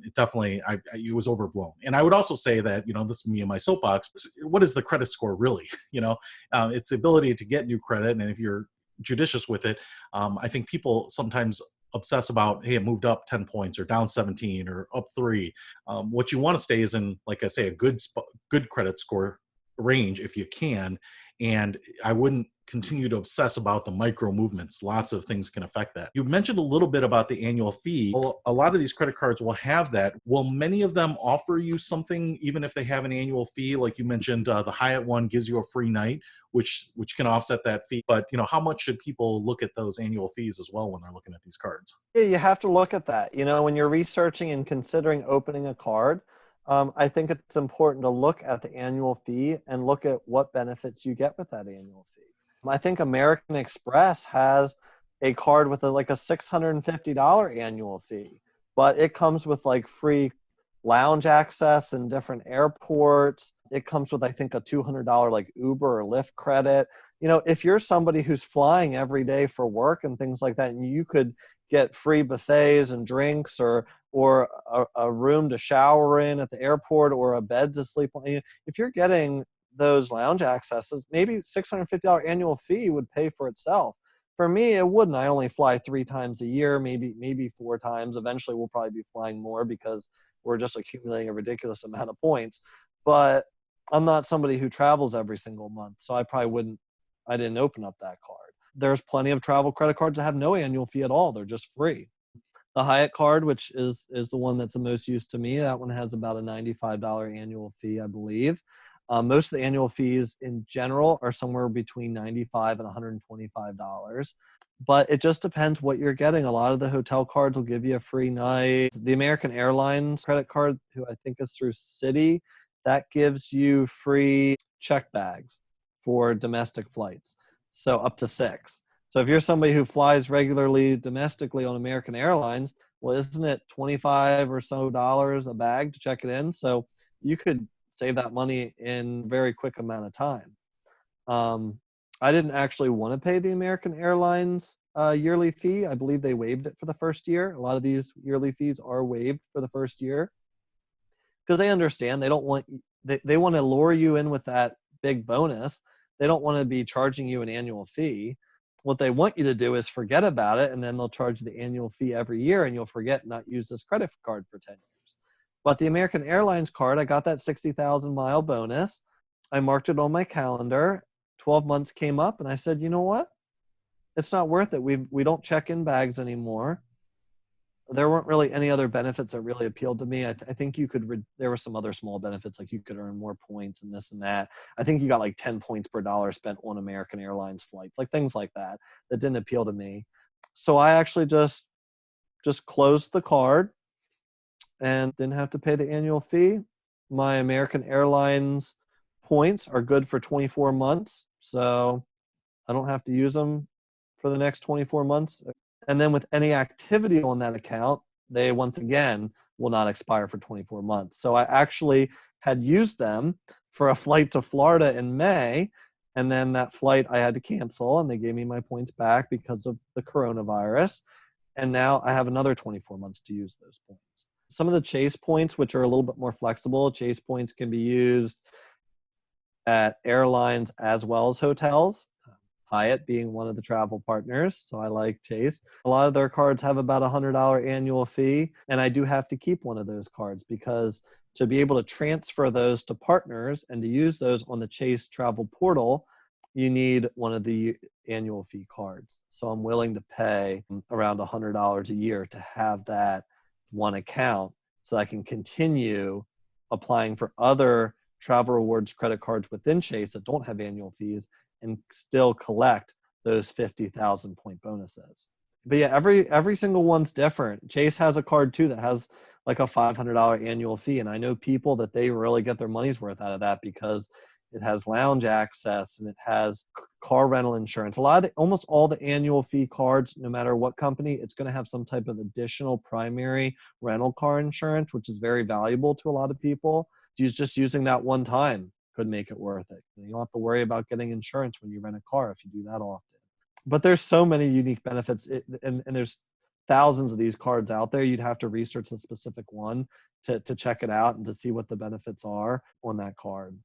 it definitely, it was overblown. And I would also say that, this is me and my soapbox. What is the credit score really? It's the ability to get new credit, and if you're judicious with it, I think people sometimes obsess about, hey, it moved up 10 points or down 17 or up 3. What you want to stay is in, like I say, a good credit score range if you can. And I wouldn't continue to obsess about the micro movements. Lots of things can affect that. You mentioned a little bit about the annual fee. Well, a lot of these credit cards will have that. Will many of them offer you something, even if they have an annual fee? Like you mentioned, the Hyatt one gives you a free night, which can offset that fee. But how much should people look at those annual fees as well when they're looking at these cards? Yeah, you have to look at that. When you're researching and considering opening a card, I think it's important to look at the annual fee and look at what benefits you get with that annual fee. I think American Express has a card with like a $650 annual fee, but it comes with like free lounge access in different airports. It comes with, I think, a $200 like Uber or Lyft credit. If you're somebody who's flying every day for work and things like that, and you could get free buffets and drinks, or a room to shower in at the airport, or a bed to sleep on. If you're getting those lounge accesses, maybe $650 annual fee would pay for itself. For me, it wouldn't. I only fly 3 times a year, maybe 4 times. Eventually, we'll probably be flying more because we're just accumulating a ridiculous amount of points. But I'm not somebody who travels every single month, so I didn't open up that card. There's plenty of travel credit cards that have no annual fee at all. They're just free. The Hyatt card, which is the one that's the most used to me, that one has about a $95 annual fee, I believe. Most of the annual fees in general are somewhere between $95 and $125. But it just depends what you're getting. A lot of the hotel cards will give you a free night. The American Airlines credit card, who I think is through Citi, that gives you free check bags for domestic flights. So up to 6. So if you're somebody who flies regularly domestically on American Airlines, well, isn't it $25 or so a bag to check it in? So you could save that money in a very quick amount of time. I didn't actually want to pay the American Airlines yearly fee. I believe they waived it for the first year. A lot of these yearly fees are waived for the first year because they understand they want to lure you in with that big bonus. They don't want to be charging you an annual fee. What they want you to do is forget about it, and then they'll charge the annual fee every year, and you'll forget and not use this credit card for 10 years. But the American Airlines card, I got that 60,000 mile bonus. I marked it on my calendar. 12 months came up, and I said, you know what? It's not worth it. We don't check in bags anymore. There weren't really any other benefits that really appealed to me. I think there were some other small benefits, like you could earn more points and this and that. I think you got like 10 points per dollar spent on American Airlines flights, like things like that didn't appeal to me. So I actually just closed the card and didn't have to pay the annual fee. My American Airlines points are good for 24 months, so I don't have to use them for the next 24 months. And then with any activity on that account, they once again will not expire for 24 months. So I actually had used them for a flight to Florida in May, and then that flight I had to cancel, and they gave me my points back because of the coronavirus. And now I have another 24 months to use those points. Some of the Chase points, which are a little bit more flexible, Chase points can be used at airlines as well as hotels. Hyatt being one of the travel partners, so I like Chase. A lot of their cards have about a $100 annual fee, and I do have to keep one of those cards because to be able to transfer those to partners and to use those on the Chase travel portal, you need one of the annual fee cards. So I'm willing to pay around $100 a year to have that one account so I can continue applying for other travel rewards credit cards within Chase that don't have annual fees and still collect those 50,000 point bonuses. But yeah, every single one's different. Chase has a card too that has like a $500 annual fee, and I know people that they really get their money's worth out of that because it has lounge access and it has car rental insurance. A lot of almost all the annual fee cards, no matter what company, it's going to have some type of additional primary rental car insurance, which is very valuable to a lot of people. Just using that one time could make it worth it. You don't have to worry about getting insurance when you rent a car if you do that often. But there's so many unique benefits, and there's thousands of these cards out there. You'd have to research a specific one to check it out and to see what the benefits are on that card.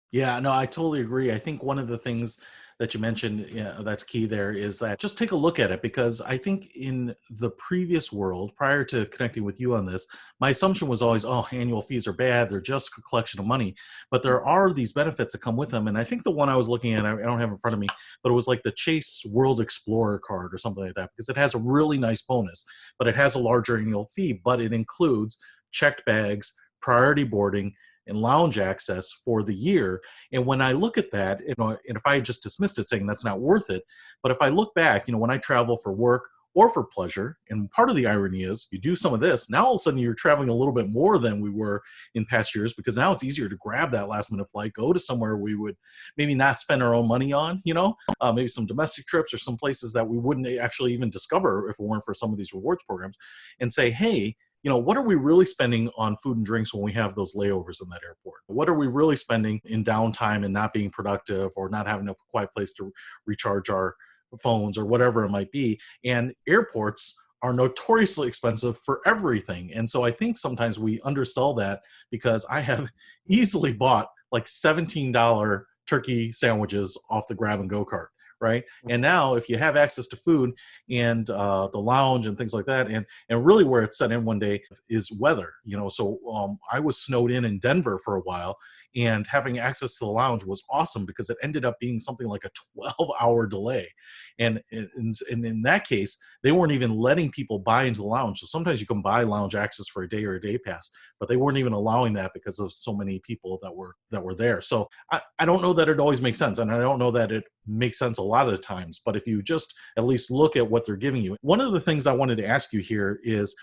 Yeah, no, I totally agree. I think one of the things that you mentioned, yeah, that's key there is that just take a look at it, because I think in the previous world, prior to connecting with you on this, my assumption was always, oh, annual fees are bad. They're just a collection of money. But there are these benefits that come with them. And I think the one I was looking at, I don't have it in front of me, but it was like the Chase World Explorer card or something like that, because it has a really nice bonus, but it has a larger annual fee, but it includes checked bags, priority boarding, and lounge access for the year. And when I look at that, and if I had just dismissed it saying that's not worth it, but if I look back, when I travel for work or for pleasure, and part of the irony is you do some of this, now all of a sudden you're traveling a little bit more than we were in past years, because now it's easier to grab that last minute flight, go to somewhere we would maybe not spend our own money on, maybe some domestic trips or some places that we wouldn't actually even discover if it weren't for some of these rewards programs, and say, hey, what are we really spending on food and drinks when we have those layovers in that airport? What are we really spending in downtime and not being productive, or not having a quiet place to recharge our phones or whatever it might be? And airports are notoriously expensive for everything. And so I think sometimes we undersell that, because I have easily bought like $17 turkey sandwiches off the grab and go cart. Right. And now if you have access to food and the lounge and things like that, and really where it set in one day is weather, so I was snowed in Denver for a while, and having access to the lounge was awesome, because it ended up being something like a 12-hour delay. And in that case, they weren't even letting people buy into the lounge. So sometimes you can buy lounge access for a day or a day pass, but they weren't even allowing that because of so many people that were there. So I don't know that it always makes sense, and I don't know that it makes sense a lot of the times, but if you just at least look at what they're giving you. One of the things I wanted to ask you here is,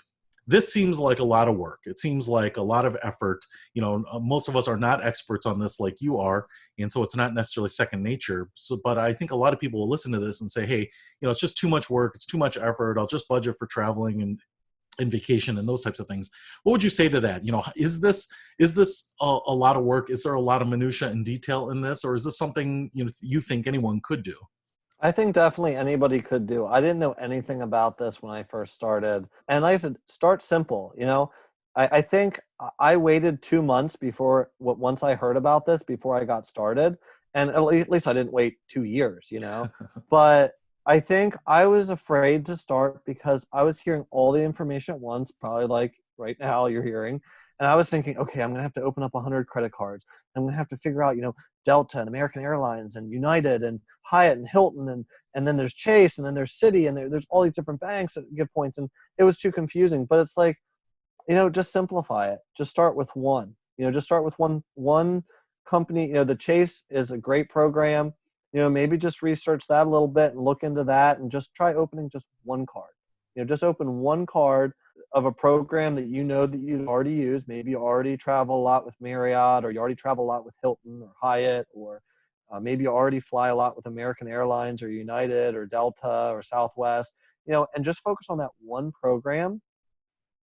this seems like a lot of work. It seems like a lot of effort. Most of us are not experts on this like you are, and so it's not necessarily second nature. So, but I think a lot of people will listen to this and say, hey, it's just too much work. It's too much effort. I'll just budget for traveling and vacation and those types of things. What would you say to that? Is this a lot of work? Is there a lot of minutia and detail in this, or is this something you think anyone could do? I think definitely anybody could do. I didn't know anything about this when I first started. And like I said, start simple. I think I waited 2 months once I heard about this, before I got started. And at least I didn't wait 2 years, But I think I was afraid to start because I was hearing all the information at once, probably like right now you're hearing. And I was thinking, okay, I'm going to have to open up 100 credit cards. I'm going to have to figure out, Delta and American Airlines and United and Hyatt and Hilton, and then there's Chase, and then there's Citi, and there's all these different banks that give points, and it was too confusing. But it's like, just simplify it. Just start with one. Just start with one company. The Chase is a great program. Maybe just research that a little bit and look into that, and just try opening just one card. Just open one card of a program that that you already use. Maybe you already travel a lot with Marriott, or you already travel a lot with Hilton or Hyatt, or maybe you already fly a lot with American Airlines or United or Delta or Southwest, and just focus on that one program,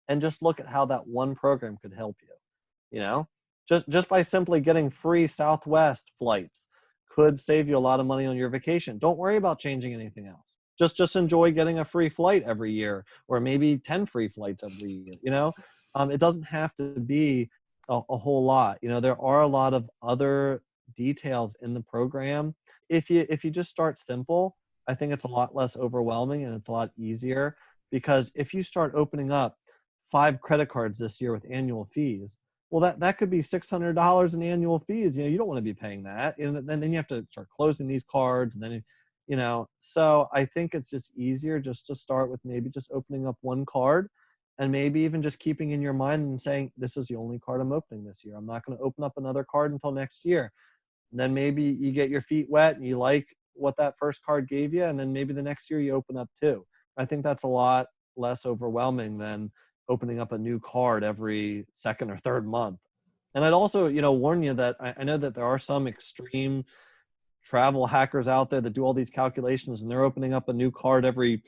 and just look at how that one program could help you. Just by simply getting free Southwest flights could save you a lot of money on your vacation. Don't worry about changing anything else. Just enjoy getting a free flight every year, or maybe 10 free flights every year. It doesn't have to be a whole lot. There are a lot of other details in the program. If you just start simple, I think it's a lot less overwhelming, and it's a lot easier, because if you start opening up 5 credit cards this year with annual fees, well, that could be $600 in annual fees. You don't want to be paying that, and then you have to start closing these cards, and then so I think it's just easier just to start with maybe just opening up one card, and maybe even just keeping in your mind and saying, this is the only card I'm opening this year. I'm not going to open up another card until next year. And then maybe you get your feet wet and you like what that first card gave you, and then maybe the next year you open up 2. I think that's a lot less overwhelming than opening up a new card every second or third month. And I'd also, warn you that I know that there are some extreme travel hackers out there that do all these calculations and they're opening up a new card every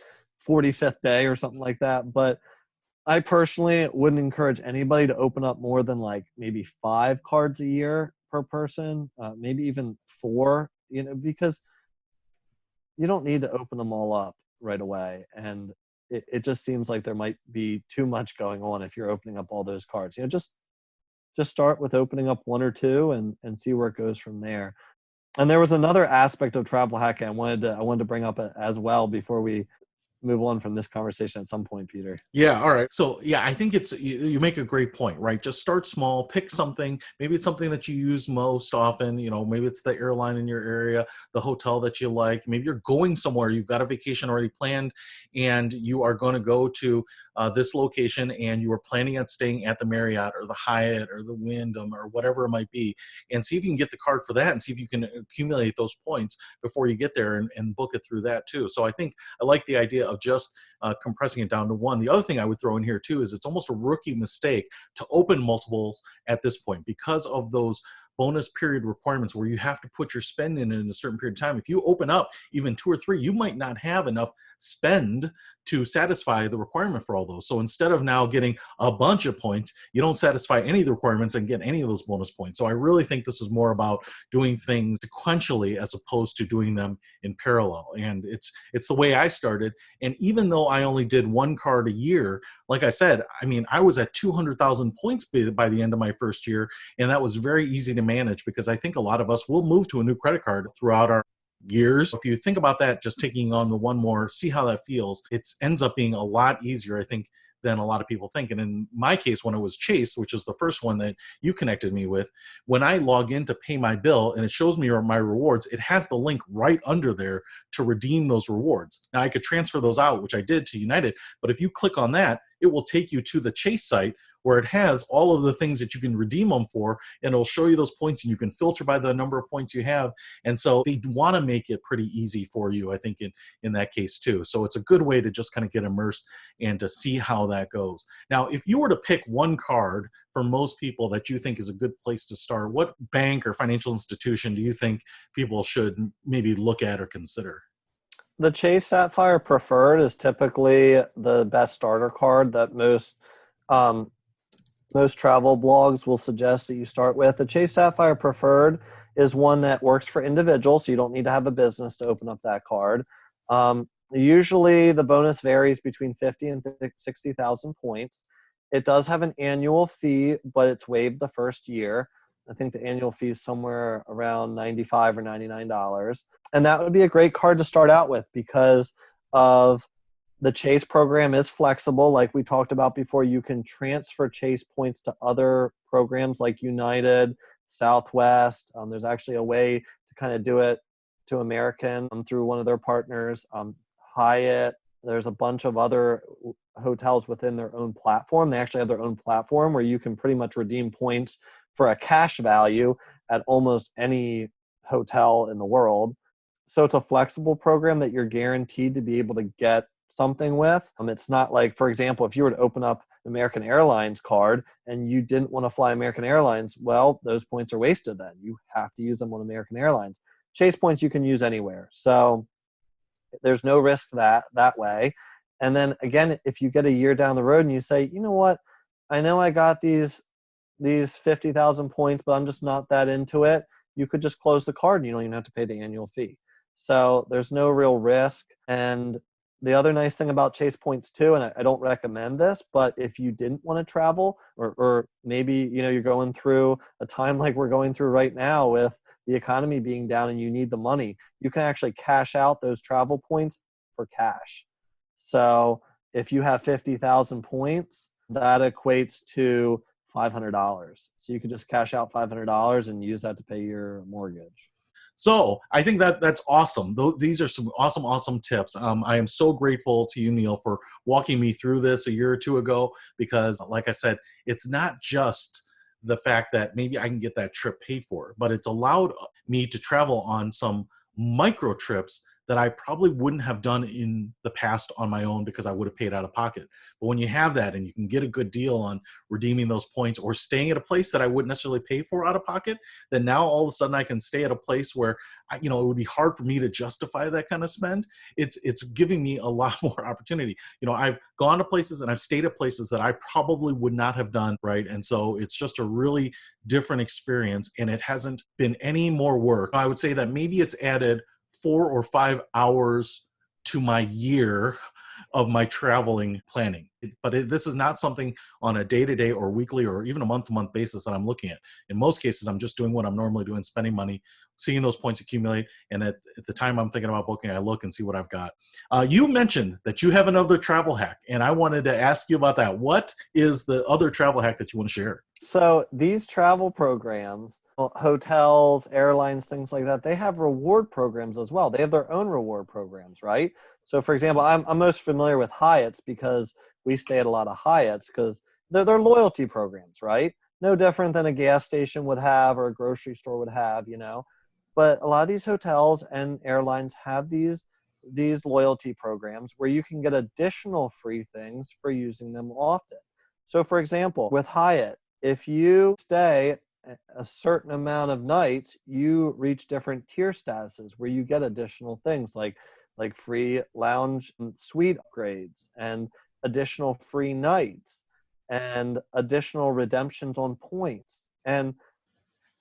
45th day or something like that. But I personally wouldn't encourage anybody to open up more than like maybe 5 cards a year per person, maybe even 4, because you don't need to open them all up right away. And it just seems like there might be too much going on if you're opening up all those cards. Just start with opening up 1 or 2 and see where it goes from there. And there was another aspect of travel hacking I wanted to bring up as well before we move on from this conversation at some point, Peter. Yeah, all right. So, yeah, I think you make a great point, right? Just start small, pick something. Maybe it's something that you use most often. Maybe it's the airline in your area, the hotel that you like. Maybe you're going somewhere, you've got a vacation already planned, and you are going to go to this location, and you are planning on staying at the Marriott or the Hyatt or the Wyndham or whatever it might be, and see if you can get the card for that and see if you can accumulate those points before you get there and book it through that too. So I think I like the idea of just compressing it down to one. The other thing I would throw in here too is it's almost a rookie mistake to open multiples at this point because of those bonus period requirements where you have to put your spend in a certain period of time. If you open up even 2 or 3, you might not have enough spend to satisfy the requirement for all those. So instead of now getting a bunch of points, you don't satisfy any of the requirements and get any of those bonus points. So I really think this is more about doing things sequentially as opposed to doing them in parallel. And it's the way I started. And even though I only did 1 card a year, like I said, I mean, I was at 200,000 points by the end of my first year. And that was very easy to manage because I think a lot of us will move to a new credit card throughout our years. If you think about that, just taking on the one more, see how that feels, it ends up being a lot easier, I think, than a lot of people think. And in my case, when it was Chase, which is the first one that you connected me with, when I log in to pay my bill and it shows me my rewards, it has the link right under there to redeem those rewards. Now I could transfer those out, which I did to United, but if you click on that, it will take you to the Chase site where it has all of the things that you can redeem them for, and it'll show you those points, and you can filter by the number of points you have. And so they want to make it pretty easy for you, I think, in that case too. So it's a good way to just kind of get immersed and to see how that goes. Now, if you were to pick one card for most people that you think is a good place to start, what bank or financial institution do you think people should maybe look at or consider? The Chase Sapphire Preferred is typically the best starter card that most travel blogs will suggest that you start with. The Chase Sapphire Preferred is one that works for individuals, so you don't need to have a business to open up that card. Usually the bonus varies between 50 and 60,000 points. It does have an annual fee, but it's waived the first year. I think the annual fee is somewhere around $95 or $99. And that would be a great card to start out with because of the Chase program is flexible. Like we talked about before, you can transfer Chase points to other programs like United, Southwest. There's actually a way to kind of do it to American through one of their partners, Hyatt. There's a bunch of other hotels within their own platform. They actually have their own platform where you can pretty much redeem points for a cash value at almost any hotel in the world. So it's a flexible program that you're guaranteed to be able to get something with. It's not like, for example, if you were to open up American Airlines card and you didn't want to fly American Airlines, well, those points are wasted then. You have to use them on American Airlines. Chase points you can use anywhere. So there's no risk that way. And then again, if you get a year down the road and you say, you know what, I know I got these 50,000 points, but I'm just not that into it, you could just close the card and you don't even have to pay the annual fee. So there's no real risk. And the other nice thing about Chase points too, and I don't recommend this, but if you didn't want to travel or maybe, you're going through a time like we're going through right now with the economy being down and you need the money, you can actually cash out those travel points for cash. So if you have 50,000 points, that equates to $500. So you could just cash out $500 and use that to pay your mortgage. So I think that's awesome. These are some awesome tips. I am so grateful to you, Neil, for walking me through this a year or two ago, because like I said, it's not just the fact that maybe I can get that trip paid for, but it's allowed me to travel on some micro trips that I probably wouldn't have done in the past on my own because I would have paid out of pocket. But when you have that and you can get a good deal on redeeming those points or staying at a place that I wouldn't necessarily pay for out of pocket, then now all of a sudden I can stay at a place where it would be hard for me to justify that kind of spend. It's giving me a lot more opportunity. I've gone to places and I've stayed at places that I probably would not have done, right? And so it's just a really different experience, and it hasn't been any more work. I would say that maybe it's added 4 or 5 hours to my year of my traveling planning. This is not something on a day-to-day or weekly or even a month-to-month basis that I'm looking at. In most cases, I'm just doing what I'm normally doing, spending money, seeing those points accumulate. And at the time I'm thinking about booking, I look and see what I've got. You mentioned that you have another travel hack, and I wanted to ask you about that. What is the other travel hack that you want to share? So these travel programs, hotels, airlines, things like that, they have reward programs as well. They have their own reward programs, right? So for example, I'm most familiar with Hyatts because we stay at a lot of Hyatts because they're loyalty programs, right? No different than a gas station would have or a grocery store would have, But a lot of these hotels and airlines have these loyalty programs where you can get additional free things for using them often. So for example, with Hyatt, if you stay a certain amount of nights, you reach different tier statuses where you get additional things like free lounge and suite upgrades and additional free nights and additional redemptions on points. And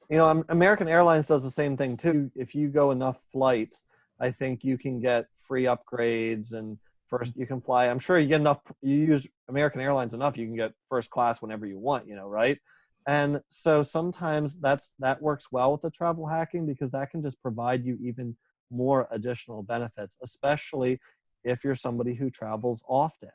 American Airlines does the same thing too. If you go enough flights, I think you can get free upgrades and first you can fly. I'm sure you get enough, you use American Airlines enough, you can get first class whenever you want, right? And so sometimes that works well with the travel hacking because that can just provide you even more additional benefits, especially if you're somebody who travels often.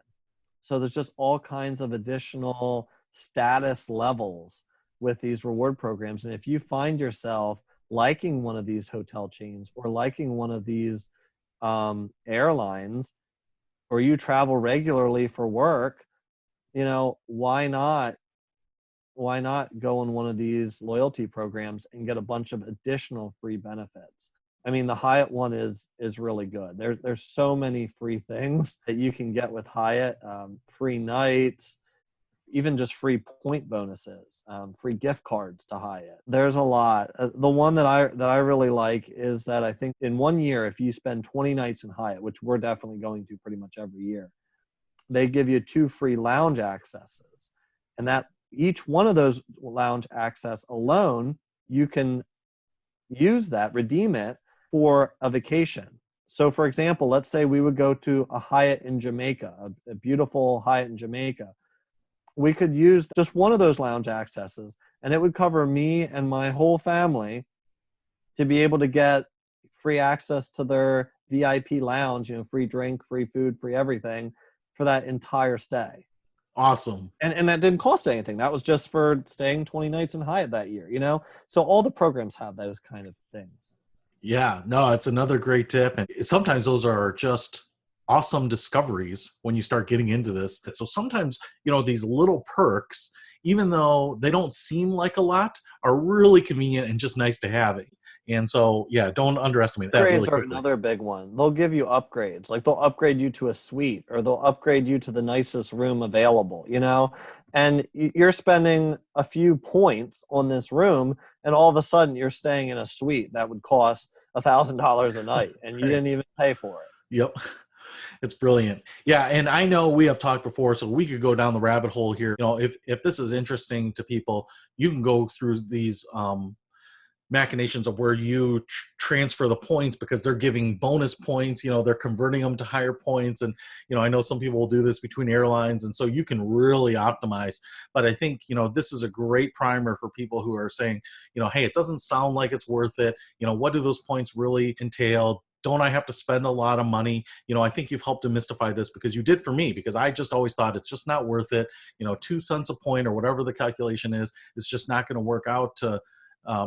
So there's just all kinds of additional status levels with these reward programs. And if you find yourself liking one of these hotel chains or liking one of these airlines, or you travel regularly for work, why not go on one of these loyalty programs and get a bunch of additional free benefits? I mean, the Hyatt one is really good. There's so many free things that you can get with Hyatt, free nights, even just free point bonuses, free gift cards to Hyatt. There's a lot. The one that I really like is that I think in 1 year, if you spend 20 nights in Hyatt, which we're definitely going to pretty much every year, they give you 2 free lounge accesses. And that each one of those lounge access alone, you can use that, redeem it for a vacation. So for example, let's say we would go to a Hyatt in Jamaica, a beautiful Hyatt in Jamaica. We could use just one of those lounge accesses and it would cover me and my whole family to be able to get free access to their VIP lounge, free drink, free food, free everything for that entire stay. Awesome. And that didn't cost anything. That was just for staying 20 nights in Hyatt that year, So all the programs have those kind of things. Yeah, no, it's another great tip. And sometimes those are just awesome discoveries when you start getting into this. So sometimes, these little perks, even though they don't seem like a lot, are really convenient and just nice to have. And so, yeah, don't underestimate that really Upgrades are quickly. another big one. They'll give you upgrades. Like they'll upgrade you to a suite or they'll upgrade you to the nicest room available, and you're spending a few points on this room and all of a sudden you're staying in a suite that would cost $1,000 a night and you didn't even pay for it. Yep. It's brilliant. Yeah. And I know we have talked before, so we could go down the rabbit hole here. If this is interesting to people, you can go through these machinations of where you transfer the points because they're giving bonus points, they're converting them to higher points. And, I know some people will do this between airlines. And so you can really optimize. But I think, this is a great primer for people who are saying, hey, it doesn't sound like it's worth it. What do those points really entail? Don't I have to spend a lot of money? I think you've helped demystify this because you did for me, because I just always thought it's just not worth it. 2 cents a point or whatever the calculation is, it's just not going to work out to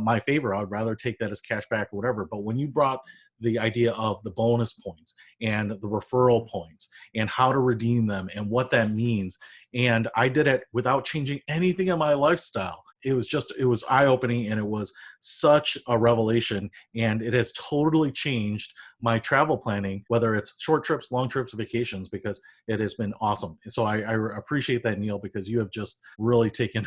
my favor. I would rather take that as cash back or whatever. But when you brought the idea of the bonus points and the referral points and how to redeem them and what that means, and I did it without changing anything in my lifestyle. it was eye-opening, and it was such a revelation, and it has totally changed my travel planning, whether it's short trips, long trips, vacations, because it has been awesome. So I appreciate that, Neil, because you have just really taken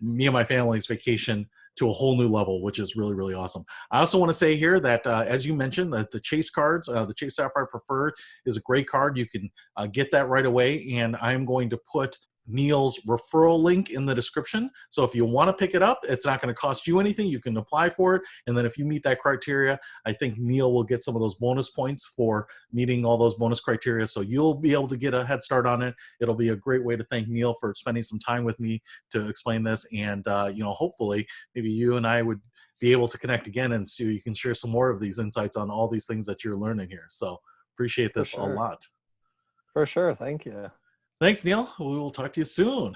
me and my family's vacation to a whole new level, which is really, really awesome. I also want to say here that, as you mentioned, that the Chase cards, the Chase Sapphire Preferred is a great card. You can get that right away, and I'm going to put Neil's referral link in the description. So if you want to pick it up, it's not going to cost you anything. You can apply for it. And then if you meet that criteria, I think Neil will get some of those bonus points for meeting all those bonus criteria. So you'll be able to get a head start on it. It'll be a great way to thank Neil for spending some time with me to explain this. And, hopefully maybe you and I would be able to connect again, and so you can share some more of these insights on all these things that you're learning here. So appreciate For this a sure. lot. For sure. Thank you. Thanks, Neil. We will talk to you soon.